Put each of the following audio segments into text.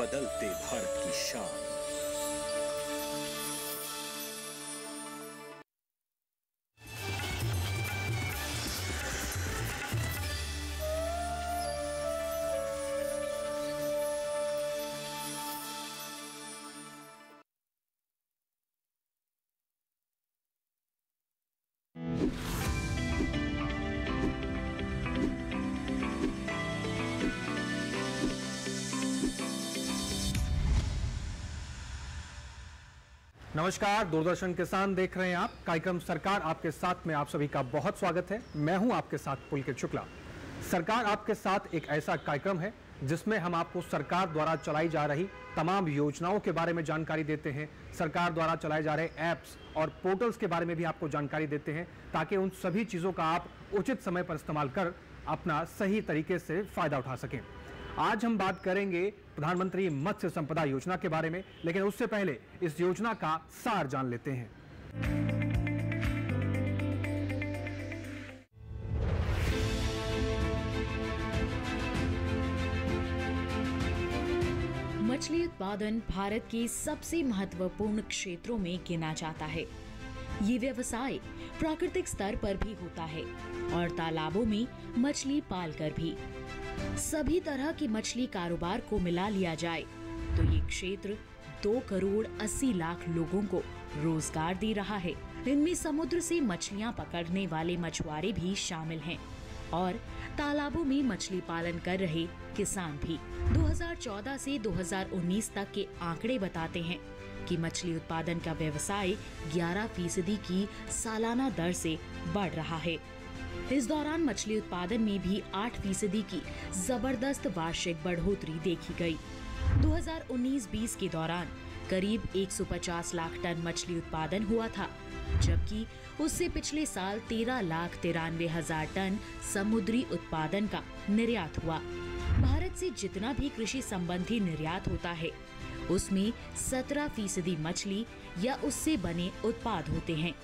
बदलते भारत की शान। नमस्कार, दूरदर्शन किसान देख रहे हैं आप। कार्यक्रम सरकार आपके साथ में आप सभी का बहुत स्वागत है। मैं हूं आपके साथ पुलकित शुक्ला। सरकार आपके साथ एक ऐसा कार्यक्रम है जिसमें हम आपको सरकार द्वारा चलाई जा रही तमाम योजनाओं के बारे में जानकारी देते हैं। सरकार द्वारा चलाए जा रहे ऐप्स और पोर्टल्स के बारे में भी आपको जानकारी देते हैं, ताकि उन सभी चीज़ों का आप उचित समय पर इस्तेमाल कर अपना सही तरीके से फायदा उठा सकें। आज हम बात करेंगे प्रधानमंत्री मत्स्य संपदा योजना के बारे में, लेकिन उससे पहले इस योजना का सार जान लेते हैं। मछली उत्पादन भारत के सबसे महत्वपूर्ण क्षेत्रों में गिना जाता है। ये व्यवसाय प्राकृतिक स्तर पर भी होता है और तालाबों में मछली पालकर भी। सभी तरह की मछली कारोबार को मिला लिया जाए तो ये क्षेत्र 2 करोड़ 80 लाख लोगों को रोजगार दे रहा है। इनमें समुद्र से मछलियां पकड़ने वाले मछुआरे भी शामिल हैं और तालाबों में मछली पालन कर रहे किसान भी। 2014 से 2019 तक के आंकड़े बताते हैं कि मछली उत्पादन का व्यवसाय 11% की सालाना दर से बढ़ रहा है। इस दौरान मछली उत्पादन में भी 8% की जबरदस्त वार्षिक बढ़ोतरी देखी गई। 2019-20 के दौरान करीब 150 लाख टन मछली उत्पादन हुआ था, जबकि उससे पिछले साल 13,93,000 टन समुद्री उत्पादन का निर्यात हुआ। भारत से जितना भी कृषि संबंधी निर्यात होता है, उसमें 17% मछली या उससे बने उत्पाद होते हैं।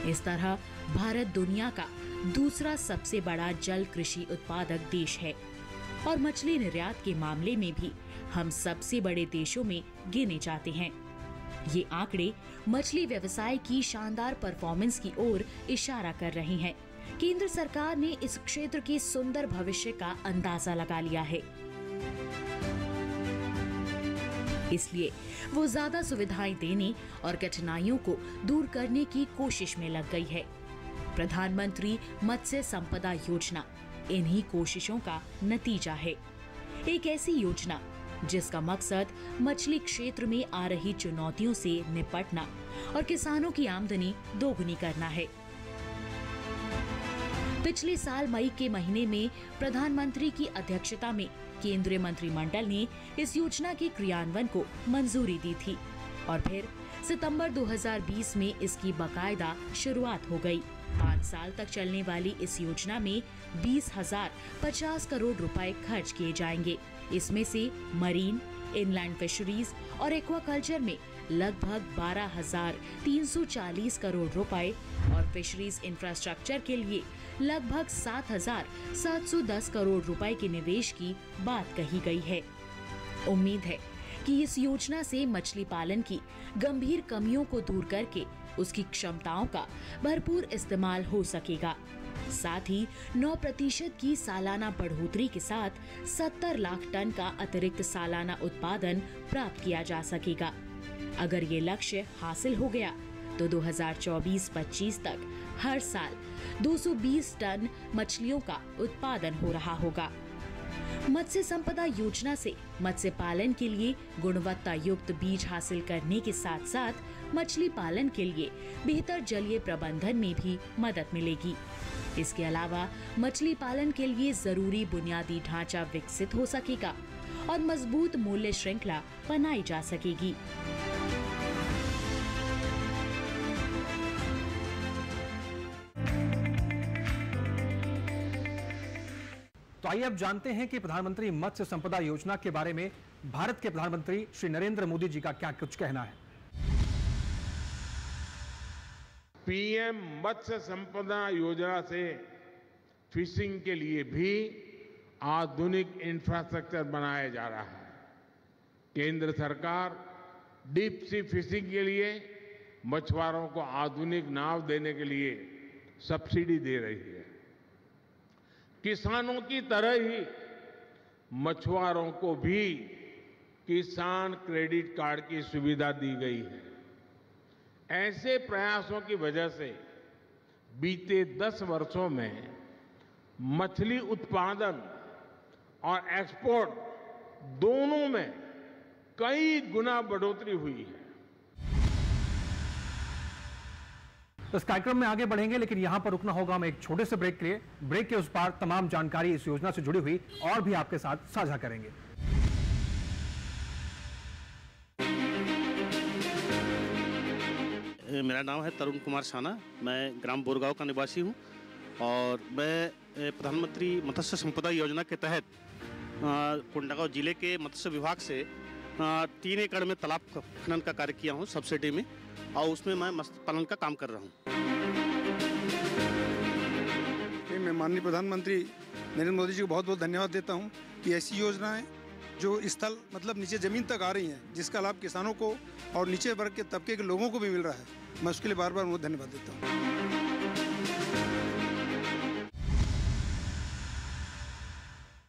इस तरह भारत दुनिया का दूसरा सबसे बड़ा जल कृषि उत्पादक देश है और मछली निर्यात के मामले में भी हम सबसे बड़े देशों में गिने जाते हैं। ये आंकड़े मछली व्यवसाय की शानदार परफॉर्मेंस की ओर इशारा कर रहे हैं। केंद्र सरकार ने इस क्षेत्र के सुंदर भविष्य का अंदाजा लगा लिया है, इसलिए वो ज्यादा सुविधाएं देने और कठिनाइयों को दूर करने की कोशिश में लग गई है। प्रधानमंत्री मत्स्य संपदा योजना इन्हीं कोशिशों का नतीजा है। एक ऐसी योजना जिसका मकसद मछली क्षेत्र में आ रही चुनौतियों से निपटना और किसानों की आमदनी दोगुनी करना है। पिछले साल मई के महीने में प्रधानमंत्री की अध्यक्षता में केंद्रीय मंत्रिमंडल ने इस योजना के क्रियान्वयन को मंजूरी दी थी और फिर सितंबर 2020 में इसकी बाकायदा शुरुआत हो गई। 5 साल तक चलने वाली इस योजना में 20,050 करोड़ रुपए खर्च किए जाएंगे। इसमें से मरीन, इनलैंड फिशरीज और एक्वाकल्चर में लगभग 12,340 करोड़ रुपए और फिशरीज इंफ्रास्ट्रक्चर के लिए लगभग 7,710 करोड़ रुपए के निवेश की बात कही गई है। उम्मीद है कि इस योजना से मछली पालन की गंभीर कमियों को दूर करके उसकी क्षमताओं का भरपूर इस्तेमाल हो सकेगा। साथ ही 9% की सालाना बढ़ोतरी के साथ 70 लाख टन का अतिरिक्त सालाना उत्पादन प्राप्त किया जा सकेगा। अगर ये लक्ष्य हासिल हो गया तो 2024-25 तक हर साल 220 टन मछलियों का उत्पादन हो रहा होगा। मत्स्य संपदा योजना से मत्स्य पालन के लिए गुणवत्ता युक्त बीज हासिल करने के साथ साथ मछली पालन के लिए बेहतर जलीय प्रबंधन में भी मदद मिलेगी। इसके अलावा मछली पालन के लिए जरूरी बुनियादी ढांचा विकसित हो सकेगा और मजबूत मूल्य श्रृंखला बनाई जा सकेगी। तो आइए अब जानते हैं कि प्रधानमंत्री मत्स्य संपदा योजना के बारे में भारत के प्रधानमंत्री श्री नरेंद्र मोदी जी का क्या कुछ कहना है। पीएम मत्स्य संपदा योजना से फिशिंग के लिए भी आधुनिक इंफ्रास्ट्रक्चर बनाया जा रहा है। केंद्र सरकार डीप सी फिशिंग के लिए मछुआरों को आधुनिक नाव देने के लिए सब्सिडी दे रही है। किसानों की तरह ही मछुआरों को भी किसान क्रेडिट कार्ड की सुविधा दी गई है। ऐसे प्रयासों की वजह से बीते 10 वर्षों में मछली उत्पादन और एक्सपोर्ट दोनों में कई गुना बढ़ोतरी हुई है। इस कार्यक्रम में आगे बढ़ेंगे, लेकिन यहां पर रुकना होगा हमें एक छोटे से ब्रेक के लिए। ब्रेक के उस पार तमाम जानकारी इस योजना से जुड़ी हुई और भी आपके साथ साझा करेंगे। मेरा नाम है तरुण कुमार साना, मैं ग्राम बोरगांव का निवासी हूं और मैं प्रधानमंत्री मत्स्य संपदा योजना के तहत कोंडागांव जिले के मत्स्य विभाग से 3 एकड़ में तालाब खनन का कार्य किया हूं सब्सिडी में, और उसमें मैं मत्स्य पालन का काम कर रहा हूं। मैं माननीय प्रधानमंत्री नरेंद्र मोदी जी को बहुत बहुत धन्यवाद देता हूं कि ऐसी योजनाएं जो स्थल मतलब नीचे ज़मीन तक आ रही हैं, जिसका लाभ किसानों को और नीचे वर्ग के तबके के लोगों को भी मिल रहा है, मैं उसके लिए बार बार उनको धन्यवाद देता हूँ।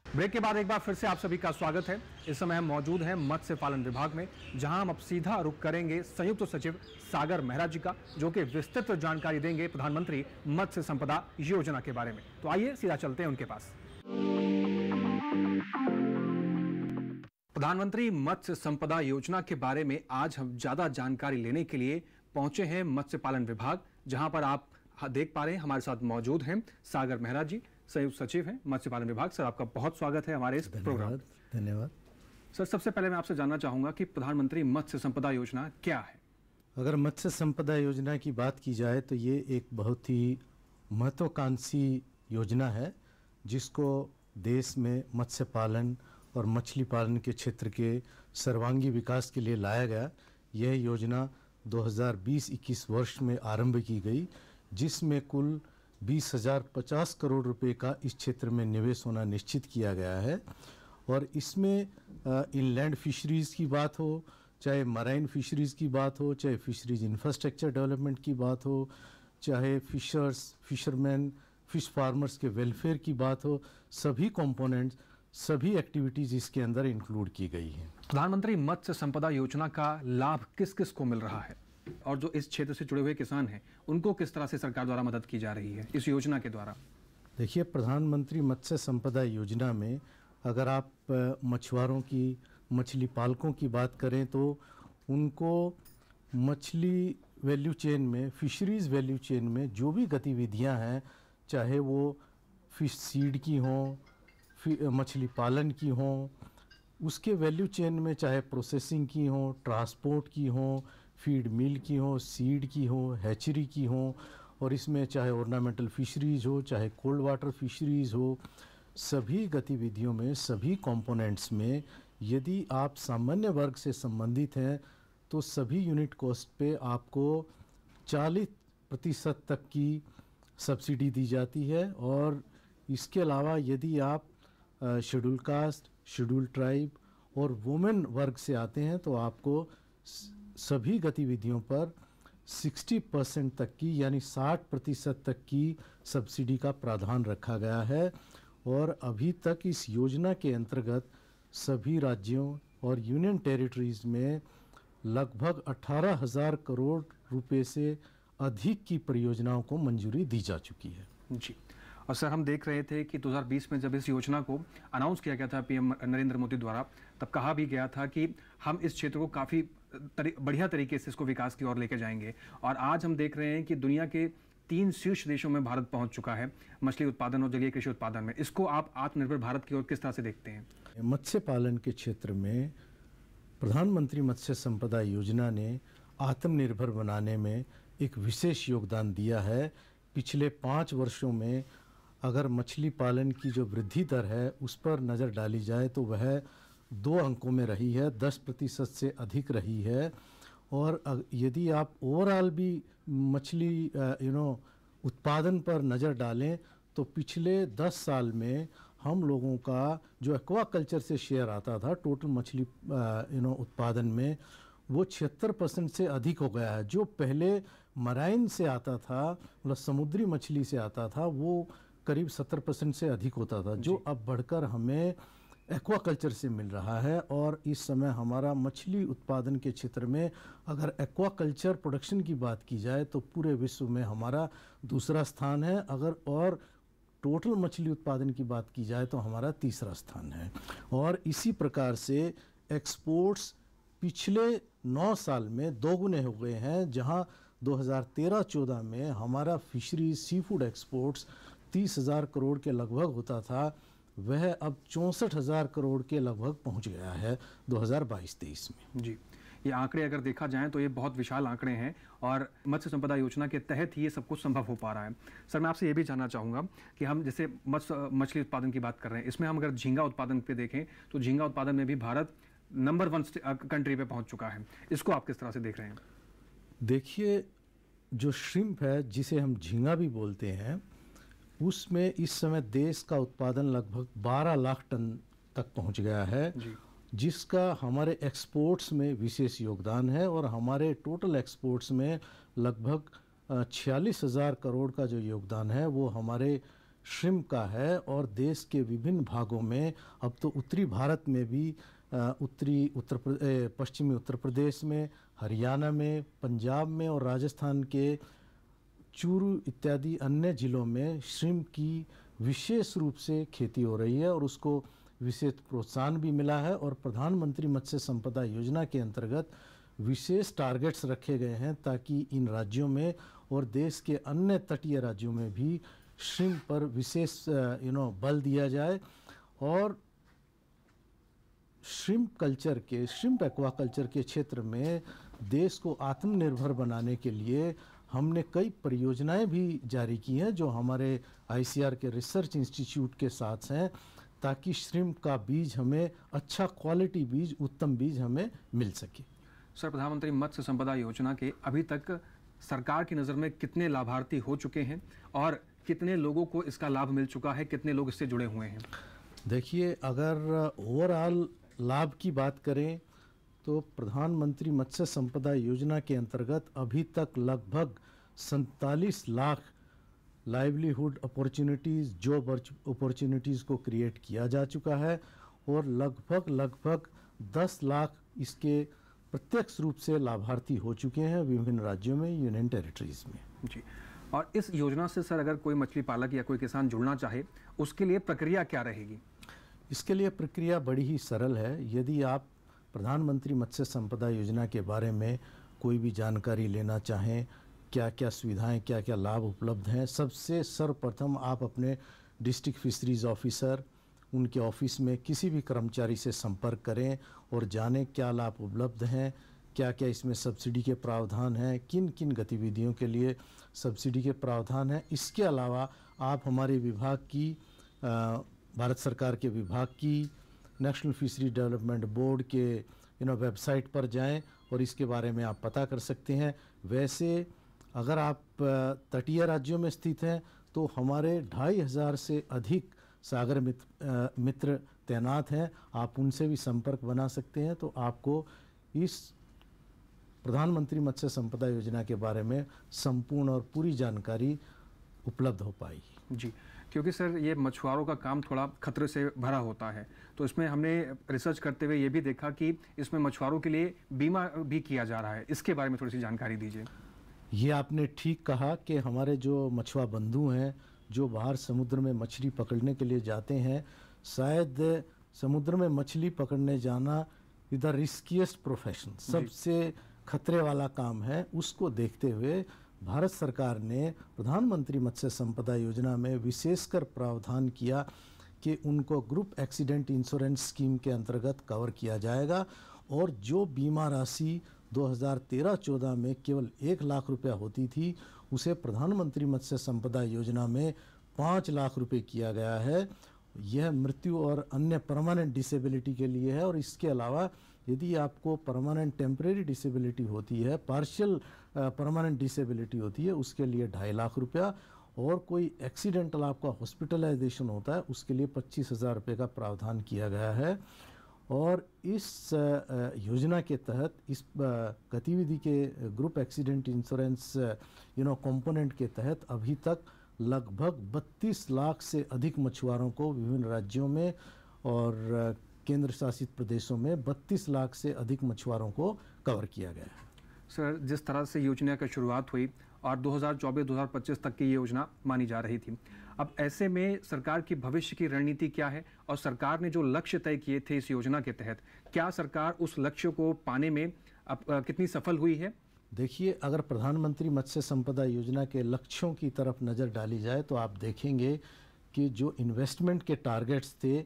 ब्रेक के बाद एक बार फिर से आप सभी का स्वागत है। इस समय हम मौजूद हैं मत्स्य पालन विभाग में, जहां हम अब सीधा रुख करेंगे संयुक्त सचिव सागर मेहरा जी का, जो कि विस्तृत जानकारी देंगे प्रधानमंत्री मत्स्य संपदा योजना के बारे में। तो आइए सीधा चलते हैं उनके पास। प्रधानमंत्री मत्स्य संपदा योजना के बारे में आज हम ज्यादा जानकारी लेने के लिए पहुंचे हैं मत्स्य पालन विभाग, जहां पर आप देख पा रहे हैं हमारे साथ मौजूद हैं सागर मेहरा जी, संयुक्त सचिव हैं मत्स्य पालन विभाग। सर, आपका बहुत स्वागत है हमारे इस प्रोग्राम। धन्यवाद। सर, सबसे पहले मैं आपसे जानना चाहूंगा कि प्रधानमंत्री मत्स्य संपदा योजना क्या है? अगर मत्स्य संपदा योजना की बात की जाए तो ये एक बहुत ही महत्वाकांक्षी योजना है, जिसको देश में मत्स्य पालन और मछली पालन के क्षेत्र के सर्वांगी विकास के लिए लाया गया। यह योजना 2020-21 वर्ष में आरंभ की गई, जिसमें कुल 20,050 करोड़ रुपए का इस क्षेत्र में निवेश होना निश्चित किया गया है। और इसमें इनलैंड फिशरीज़ की बात हो, चाहे मराइन फिशरीज़ की बात हो, चाहे फिशरीज इंफ्रास्ट्रक्चर डेवलपमेंट की बात हो, चाहे फिशरमैन फिश फार्मर्स के वेलफेयर की बात हो, सभी कंपोनेंट्स, सभी एक्टिविटीज़ इसके अंदर इंक्लूड की गई हैं। प्रधानमंत्री मत्स्य संपदा योजना का लाभ किस किस को मिल रहा है, और जो इस क्षेत्र से जुड़े हुए किसान हैं उनको किस तरह से सरकार द्वारा मदद की जा रही है इस योजना के द्वारा? देखिए, प्रधानमंत्री मत्स्य संपदा योजना में अगर आप मछुआरों की, मछली पालकों की बात करें तो उनको मछली वैल्यू चेन में, फिशरीज़ वैल्यू चेन में जो भी गतिविधियां हैं, चाहे वो फिश सीड की हों, मछली पालन की हों, उसके वैल्यू चेन में चाहे प्रोसेसिंग की हों, ट्रांसपोर्ट की हों, फीड मिल की हो, सीड की हो, हैचरी की हो, और इसमें चाहे ऑर्नामेंटल फिशरीज़ हो, चाहे कोल्ड वाटर फिशरीज़ हो, सभी गतिविधियों में, सभी कंपोनेंट्स में यदि आप सामान्य वर्ग से संबंधित हैं तो सभी यूनिट कॉस्ट पे आपको 40% तक की सब्सिडी दी जाती है। और इसके अलावा यदि आप शेड्यूल कास्ट, शेड्यूल ट्राइब और वुमेन वर्ग से आते हैं तो आपको सभी गतिविधियों पर 60% तक की, यानी 60% तक की सब्सिडी का प्रावधान रखा गया है। और अभी तक इस योजना के अंतर्गत सभी राज्यों और यूनियन टेरिटरीज में लगभग 18,000 करोड़ रुपए से अधिक की परियोजनाओं को मंजूरी दी जा चुकी है। जी, और सर, हम देख रहे थे कि 2020 में जब इस योजना को अनाउंस किया गया था पीएम नरेंद्र मोदी द्वारा, तब कहा भी गया था कि हम इस क्षेत्र को काफ़ी बढ़िया तरीके से इसको विकास की ओर लेकर जाएंगे। और आज हम देख रहे हैं कि दुनिया के 3 शीर्ष देशों में भारत पहुंच चुका है मछली उत्पादन और जलीय कृषि उत्पादन में। इसको आप आत्मनिर्भर भारत की ओर किस तरह से देखते हैं? मत्स्य पालन के क्षेत्र में प्रधानमंत्री मत्स्य संपदा योजना ने आत्मनिर्भर बनाने में एक विशेष योगदान दिया है। पिछले 5 वर्षों में अगर मछली पालन की जो वृद्धि दर है उस पर नज़र डाली जाए तो वह 2 अंकों में रही है, 10% से अधिक रही है। और यदि आप ओवरऑल भी मछली उत्पादन पर नज़र डालें तो पिछले 10 साल में हम लोगों का जो एक्वाकल्चर से शेयर आता था टोटल मछली उत्पादन में, वो 76% से अधिक हो गया है। जो पहले मराइन से आता था, मतलब समुद्री मछली से आता था, वो करीब 70% से अधिक होता था, जो अब बढ़कर हमें एक्वाकल्चर से मिल रहा है। और इस समय हमारा मछली उत्पादन के क्षेत्र में अगर एक्वाकल्चर प्रोडक्शन की बात की जाए तो पूरे विश्व में हमारा दूसरा स्थान है, अगर और टोटल मछली उत्पादन की बात की जाए तो हमारा तीसरा स्थान है। और इसी प्रकार से एक्सपोर्ट्स पिछले 9 साल में 2 गुने हो गए हैं। जहां 2013-14 में हमारा fishery sea food exports 30,000 crore के लगभग होता था, वह अब 64,000 करोड़ के लगभग पहुंच गया है 2022-23 में। जी, ये आंकड़े अगर देखा जाए तो ये बहुत विशाल आंकड़े हैं और मत्स्य संपदा योजना के तहत ही ये सब कुछ संभव हो पा रहा है। सर, मैं आपसे ये भी जानना चाहूँगा कि हम जैसे मछली उत्पादन की बात कर रहे हैं, इसमें हम अगर झींगा उत्पादन पे देखें तो झींगा उत्पादन में भी भारत नंबर 1 कंट्री पे पहुंच चुका है। इसको आप किस तरह से देख रहे हैं? देखिए, जो श्रिम्प है, जिसे हम झींगा भी बोलते हैं, उसमें इस समय देश का उत्पादन लगभग 12 लाख टन तक पहुंच गया है, जिसका हमारे एक्सपोर्ट्स में विशेष योगदान है। और हमारे टोटल एक्सपोर्ट्स में लगभग 46,000 करोड़ का जो योगदान है वो हमारे श्रिम्प का है। और देश के विभिन्न भागों में, अब तो उत्तरी भारत में भी, पश्चिमी उत्तर प्रदेश में, हरियाणा में, पंजाब में और राजस्थान के चूरू इत्यादि अन्य जिलों में श्रिम्प की विशेष रूप से खेती हो रही है और उसको विशेष प्रोत्साहन भी मिला है। और प्रधानमंत्री मत्स्य संपदा योजना के अंतर्गत विशेष टारगेट्स रखे गए हैं ताकि इन राज्यों में और देश के अन्य तटीय राज्यों में भी श्रिम्प पर विशेष बल दिया जाए। और श्रिम्प एक्वाकल्चर के क्षेत्र में देश को आत्मनिर्भर बनाने के लिए हमने कई परियोजनाएं भी जारी की हैं, जो हमारे ICAR के रिसर्च इंस्टीट्यूट के साथ हैं, ताकि श्रिम्प का बीज हमें अच्छा क्वालिटी बीज, उत्तम बीज हमें मिल सके। सर, प्रधानमंत्री मत्स्य संपदा योजना के अभी तक सरकार की नज़र में कितने लाभार्थी हो चुके हैं और कितने लोगों को इसका लाभ मिल चुका है, कितने लोग इससे जुड़े हुए हैं? देखिए, अगर ओवरऑल लाभ की बात करें तो प्रधानमंत्री मत्स्य संपदा योजना के अंतर्गत अभी तक लगभग 47 lakh livelihood opportunities, job opportunities को क्रिएट किया जा चुका है और लगभग 10 लाख इसके प्रत्यक्ष रूप से लाभार्थी हो चुके हैं विभिन्न राज्यों में, यूनियन टेरिटरीज़ में। जी, और इस योजना से सर अगर कोई मछली पालक या कोई किसान जुड़ना चाहे, उसके लिए प्रक्रिया क्या रहेगी? इसके लिए प्रक्रिया बड़ी ही सरल है। यदि आप प्रधानमंत्री मत्स्य संपदा योजना के बारे में कोई भी जानकारी लेना चाहें, क्या क्या सुविधाएं, क्या क्या लाभ उपलब्ध हैं, सबसे सर्वप्रथम आप अपने डिस्ट्रिक्ट फिशरीज ऑफिसर, उनके ऑफिस में किसी भी कर्मचारी से संपर्क करें और जानें क्या लाभ उपलब्ध हैं, क्या क्या इसमें सब्सिडी के प्रावधान हैं, किन किन गतिविधियों के लिए सब्सिडी के प्रावधान हैं। इसके अलावा आप हमारे विभाग की, भारत सरकार के विभाग की, नेशनल फिशरी डेवलपमेंट बोर्ड के वेबसाइट पर जाएं और इसके बारे में आप पता कर सकते हैं। वैसे अगर आप तटीय राज्यों में स्थित हैं तो हमारे 2,500 से अधिक सागर मित्र तैनात हैं, आप उनसे भी संपर्क बना सकते हैं, तो आपको इस प्रधानमंत्री मत्स्य संपदा योजना के बारे में संपूर्ण और पूरी जानकारी उपलब्ध हो पाएगी। जी, क्योंकि सर ये मछुआरों का काम थोड़ा खतरे से भरा होता है, तो इसमें हमने रिसर्च करते हुए ये भी देखा कि इसमें मछुआरों के लिए बीमा भी किया जा रहा है। इसके बारे में थोड़ी सी जानकारी दीजिए। ये आपने ठीक कहा कि हमारे जो मछुआ बंधु हैं जो बाहर समुद्र में मछली पकड़ने के लिए जाते हैं, शायद समुद्र में मछली पकड़ने जाना इज द रिस्कीएस्ट प्रोफेशन, सबसे खतरे वाला काम है। उसको देखते हुए भारत सरकार ने प्रधानमंत्री मत्स्य संपदा योजना में विशेषकर प्रावधान किया कि उनको ग्रुप एक्सीडेंट इंश्योरेंस स्कीम के अंतर्गत कवर किया जाएगा और जो बीमा राशि 2013-14 में केवल 1 लाख रुपया होती थी, उसे प्रधानमंत्री मत्स्य संपदा योजना में 5 लाख रुपए किया गया है। यह मृत्यु और अन्य परमानेंट डिसेबिलिटी के लिए है और इसके अलावा यदि आपको परमानेंट टेम्परेरी डिसेबिलिटी होती है, पार्शियल परमानेंट डिसेबिलिटी होती है, उसके लिए 2.5 लाख रुपया और कोई एक्सीडेंटल आपका हॉस्पिटलाइजेशन होता है उसके लिए 25,000 रुपये का प्रावधान किया गया है। और इस योजना के तहत इस गतिविधि के ग्रुप एक्सीडेंट इंश्योरेंस कंपोनेंट के तहत अभी तक लगभग 32 लाख से अधिक मछुआरों को विभिन्न राज्यों में और केंद्र शासित प्रदेशों में 32 लाख से अधिक मछुआरों को कवर किया गया है। सर, जिस तरह से योजना की शुरुआत हुई और 2024-2025 तक की ये योजना मानी जा रही थी, अब ऐसे में सरकार की भविष्य की रणनीति क्या है और सरकार ने जो लक्ष्य तय किए थे इस योजना के तहत, क्या सरकार उस लक्ष्य को पाने में अब कितनी सफल हुई है? देखिए, अगर प्रधानमंत्री मत्स्य संपदा योजना के लक्ष्यों की तरफ नज़र डाली जाए तो आप देखेंगे कि जो इन्वेस्टमेंट के टारगेट्स थे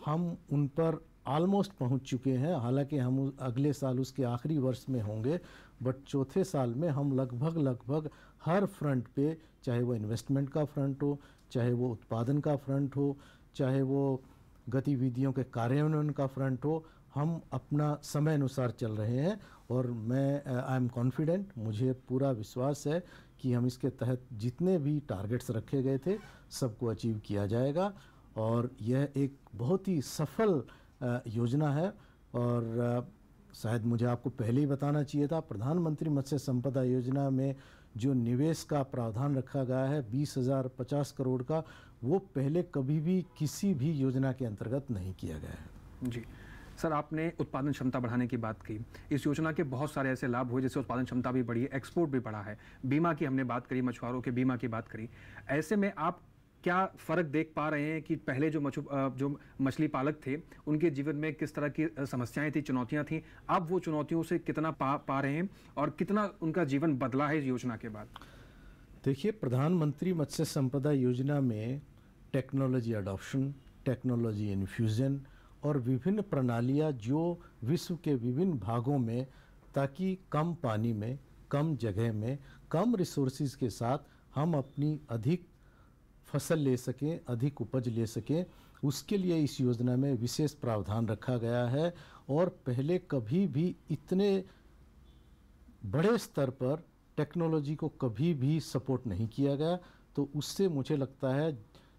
हम उन पर ऑलमोस्ट पहुंच चुके हैं। हालांकि हम अगले साल उसके आखिरी वर्ष में होंगे, बट चौथे साल में हम लगभग हर फ्रंट पे, चाहे वो इन्वेस्टमेंट का फ्रंट हो, चाहे वो उत्पादन का फ्रंट हो, चाहे वो गतिविधियों के कार्यान्वयन का फ्रंट हो, हम अपना समय अनुसार चल रहे हैं। और मैं आई एम कॉन्फिडेंट, मुझे पूरा विश्वास है कि हम इसके तहत जितने भी टारगेट्स रखे गए थे सबको अचीव किया जाएगा। और यह एक बहुत ही सफल योजना है। और शायद मुझे आपको पहले ही बताना चाहिए था, प्रधानमंत्री मत्स्य संपदा योजना में जो निवेश का प्रावधान रखा गया है 20,050 करोड़ का, वो पहले कभी भी किसी भी योजना के अंतर्गत नहीं किया गया है। जी सर, आपने उत्पादन क्षमता बढ़ाने की बात की। इस योजना के बहुत सारे ऐसे लाभ हुए जिससे उत्पादन क्षमता भी बढ़ी है, एक्सपोर्ट भी बढ़ा है, बीमा की हमने बात करी, मछुआरों के बीमा की बात करी। ऐसे में आप क्या फ़र्क देख पा रहे हैं कि पहले जो मछली पालक थे उनके जीवन में किस तरह की समस्याएं थी, चुनौतियां थी, अब वो चुनौतियों से कितना पा रहे हैं और कितना उनका जीवन बदला है इस योजना के बाद? देखिए, प्रधानमंत्री मत्स्य संपदा योजना में टेक्नोलॉजी अडॉप्शन, टेक्नोलॉजी इन्फ्यूजन और विभिन्न प्रणालियां जो विश्व के विभिन्न भागों में, ताकि कम पानी में, कम जगह में, कम रिसोर्सेज के साथ हम अपनी अधिक फसल ले सकें, अधिक उपज ले सकें, उसके लिए इस योजना में विशेष प्रावधान रखा गया है। और पहले कभी भी इतने बड़े स्तर पर टेक्नोलॉजी को कभी भी सपोर्ट नहीं किया गया। तो उससे मुझे लगता है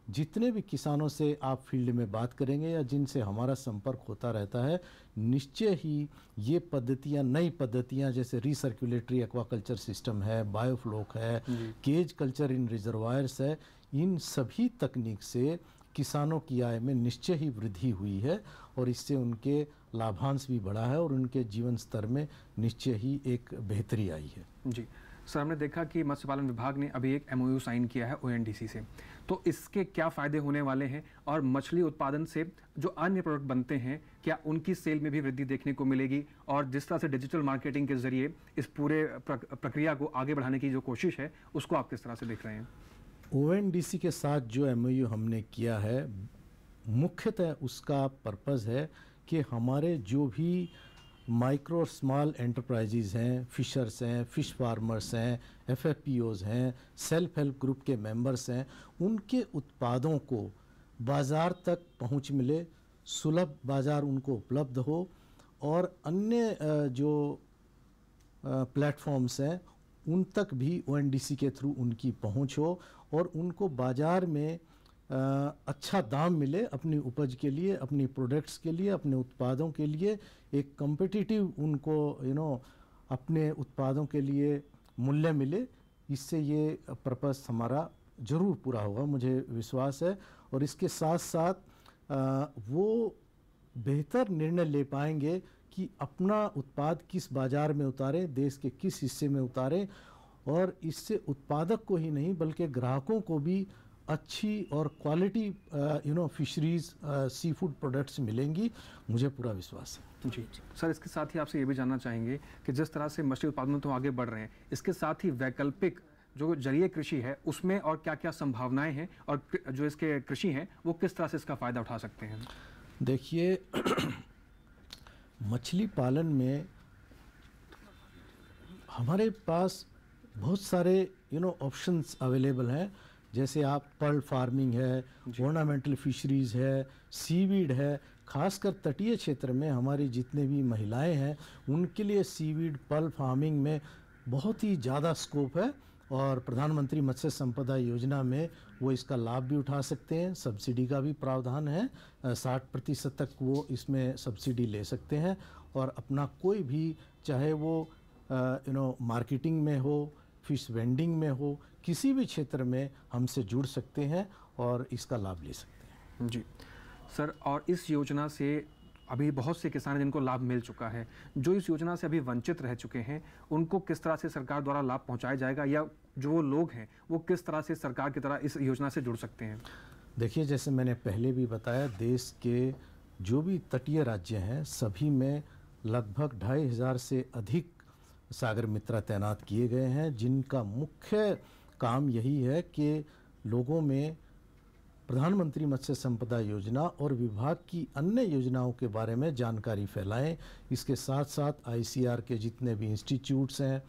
जितने भी किसानों से आप फील्ड में बात करेंगे या जिनसे हमारा संपर्क होता रहता है, निश्चय ही ये पद्धतियाँ, नई पद्धतियाँ जैसे रिसर्कुलेटरी एक्वाकल्चर सिस्टम है, बायोफ्लोक है, केज कल्चर इन रिजर्वायर्स है, इन सभी तकनीक से किसानों की आय में निश्चय ही वृद्धि हुई है और इससे उनके लाभांश भी बढ़ा है और उनके जीवन स्तर में निश्चय ही एक बेहतरी आई है। जी सर, हमने देखा कि मत्स्य पालन विभाग ने अभी एक MOU साइन किया है ONDC से, तो इसके क्या फ़ायदे होने वाले हैं और मछली उत्पादन से जो अन्य प्रोडक्ट बनते हैं क्या उनकी सेल में भी वृद्धि देखने को मिलेगी? और जिस तरह से डिजिटल मार्केटिंग के जरिए इस पूरे प्रक्रिया को आगे बढ़ाने की जो कोशिश है उसको आप किस तरह से देख रहे हैं? ONDC के साथ जो MOU हमने किया है, मुख्यतः उसका पर्पज़ है कि हमारे जो भी माइक्रो और स्मॉल एंटरप्राइजेज हैं, फिशर्स हैं, फिश फार्मर्स हैं, FFPOs हैं, सेल्फ हेल्प ग्रुप के मेंबर्स हैं, उनके उत्पादों को बाज़ार तक पहुंच मिले, सुलभ बाज़ार उनको उपलब्ध हो और अन्य जो प्लेटफॉर्म्स हैं उन तक भी ONDC के थ्रू उनकी पहुंच हो और उनको बाज़ार में अच्छा दाम मिले अपनी उपज के लिए, अपनी प्रोडक्ट्स के लिए, अपने उत्पादों के लिए, एक कम्पिटिटिव उनको अपने उत्पादों के लिए मूल्य मिले। इससे ये पर्पस हमारा ज़रूर पूरा होगा, मुझे विश्वास है। और इसके साथ साथ वो बेहतर निर्णय ले पाएंगे कि अपना उत्पाद किस बाज़ार में उतारें, देश के किस हिस्से में उतारें, और इससे उत्पादक को ही नहीं बल्कि ग्राहकों को भी अच्छी और quality fisheries, sea food products मिलेंगी, मुझे पूरा विश्वास है। जी सर, इसके साथ ही आपसे ये भी जानना चाहेंगे कि जिस तरह से मछली उत्पादन तो आगे बढ़ रहे हैं, इसके साथ ही वैकल्पिक जो जलीय कृषि है उसमें और क्या क्या संभावनाएं हैं और जो इसके कृषि हैं वो किस तरह से इसका फ़ायदा उठा सकते हैं? देखिए, मछली पालन में हमारे पास बहुत सारे ऑप्शंस अवेलेबल हैं। जैसे आप पर्ल फार्मिंग है, ऑर्नामेंटल फिशरीज़ है, सीवीड है। खासकर तटीय क्षेत्र में हमारी जितने भी महिलाएं हैं उनके लिए सीवीड, पर्ल फार्मिंग में बहुत ही ज़्यादा स्कोप है। और प्रधानमंत्री मत्स्य संपदा योजना में वो इसका लाभ भी उठा सकते हैं। सब्सिडी का भी प्रावधान है, 60% तक वो इसमें सब्सिडी ले सकते हैं और अपना कोई भी, चाहे वो मार्केटिंग में हो, फिश वेंडिंग में हो, किसी भी क्षेत्र में हमसे जुड़ सकते हैं और इसका लाभ ले सकते हैं। जी सर, और इस योजना से अभी बहुत से किसान हैं जिनको लाभ मिल चुका है, जो इस योजना से अभी वंचित रह चुके हैं, उनको किस तरह से सरकार द्वारा लाभ पहुंचाया जाएगा, या जो लोग हैं वो किस तरह से सरकार की तरह इस योजना से जुड़ सकते हैं? देखिए, जैसे मैंने पहले भी बताया, देश के जो भी तटीय राज्य हैं सभी में लगभग 2500 से अधिक सागर मित्र तैनात किए गए हैं, जिनका मुख्य काम यही है कि लोगों में प्रधानमंत्री मत्स्य संपदा योजना और विभाग की अन्य योजनाओं के बारे में जानकारी फैलाएं। इसके साथ साथ ICAR के जितने भी इंस्टीट्यूट्स हैं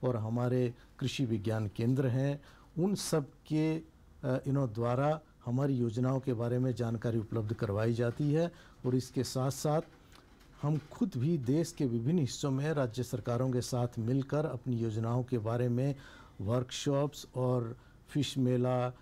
और हमारे कृषि विज्ञान केंद्र हैं, उन सब के द्वारा हमारी योजनाओं के बारे में जानकारी उपलब्ध करवाई जाती है। और इसके साथ साथ हम खुद भी देश के विभिन्न हिस्सों में राज्य सरकारों के साथ मिलकर अपनी योजनाओं के बारे में वर्कशॉप्स और फिश मेला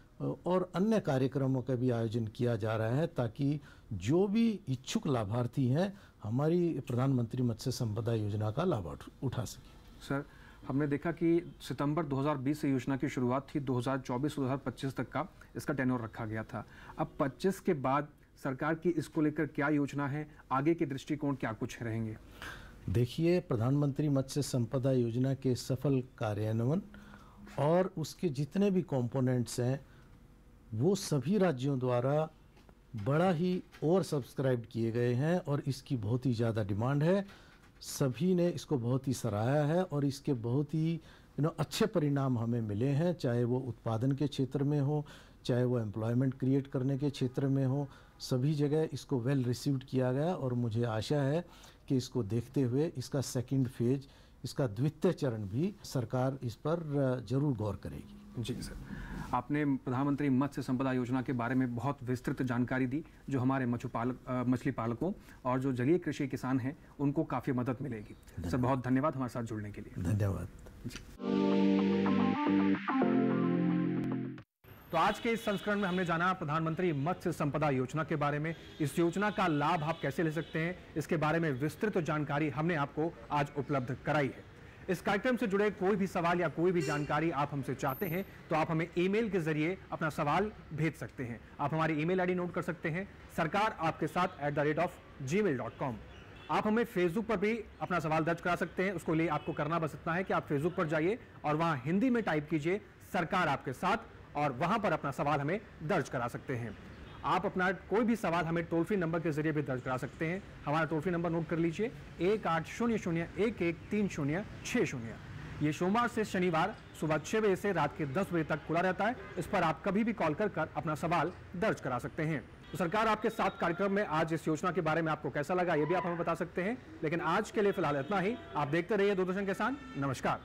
और अन्य कार्यक्रमों का भी आयोजन किया जा रहा है, ताकि जो भी इच्छुक लाभार्थी हैं हमारी प्रधानमंत्री मत्स्य संपदा योजना का लाभ उठा सकें। सर, हमने देखा कि सितंबर 2020 से योजना की शुरुआत थी, 2024-2025 तक का इसका टेन्योर रखा गया था। अब 25 के बाद सरकार की इसको लेकर क्या योजना है, आगे के दृष्टिकोण क्या कुछ रहेंगे? देखिए, प्रधानमंत्री मत्स्य संपदा योजना के सफल कार्यान्वयन और उसके जितने भी कंपोनेंट्स हैं वो सभी राज्यों द्वारा बड़ा ही ओवर सब्सक्राइब किए गए हैं और इसकी बहुत ही ज़्यादा डिमांड है। सभी ने इसको बहुत ही सराहा है और इसके बहुत ही अच्छे परिणाम हमें मिले हैं, चाहे वो उत्पादन के क्षेत्र में हो, चाहे वो एम्प्लॉयमेंट क्रिएट करने के क्षेत्र में हो, सभी जगह इसको वेल रिसीव्ड किया गया। और मुझे आशा है कि इसको देखते हुए इसका सेकंड फेज, इसका द्वितीय चरण भी सरकार इस पर जरूर गौर करेगी। जी सर, आपने प्रधानमंत्री मत्स्य संपदा योजना के बारे में बहुत विस्तृत जानकारी दी, जो हमारे मछली पालकों और जो जलीय कृषि किसान हैं उनको काफ़ी मदद मिलेगी। सर, बहुत धन्यवाद हमारे साथ जुड़ने के लिए। धन्यवाद। तो आज के इस संस्करण में हमने जाना प्रधानमंत्री मत्स्य संपदा योजना के बारे में। इस योजना का लाभ आप कैसे ले सकते हैं, इसके बारे में विस्तृत जानकारी हमने आपको आज उपलब्ध कराई है। इस कार्यक्रम से जुड़े कोई भी सवाल या कोई भी जानकारी आप हमसे चाहते हैं तो आप हमें ईमेल के जरिए अपना सवाल भेज सकते हैं। आप हमारी ईमेल आईडी नोट कर सकते हैं, sarkar@gmail.com। आप हमें फेसबुक पर भी अपना सवाल दर्ज करा सकते हैं। उसको लिए आपको करना बस इतना है कि आप फेसबुक पर जाइए और वहां हिंदी में टाइप कीजिए सरकार आपके साथ, और वहां पर अपना सवाल हमें दर्ज करा सकते हैं। आप अपना कोई भी सवाल हमें टोल फ्री नंबर के जरिए भी दर्ज करा सकते हैं। हमारा टोल फ्री नंबर नोट कर लीजिए, 1800-113060। ये सोमवार से शनिवार सुबह 6 बजे से रात के 10 बजे तक खुला रहता है। इस पर आप कभी भी कॉल कर अपना सवाल दर्ज करा सकते हैं। तो सरकार आपके साथ कार्यक्रम में आज इस योजना के बारे में आपको कैसा लगा, ये भी आप हमें बता सकते हैं। लेकिन आज के लिए फिलहाल इतना ही। आप देखते रहिए दूरदर्शन किसान। नमस्कार।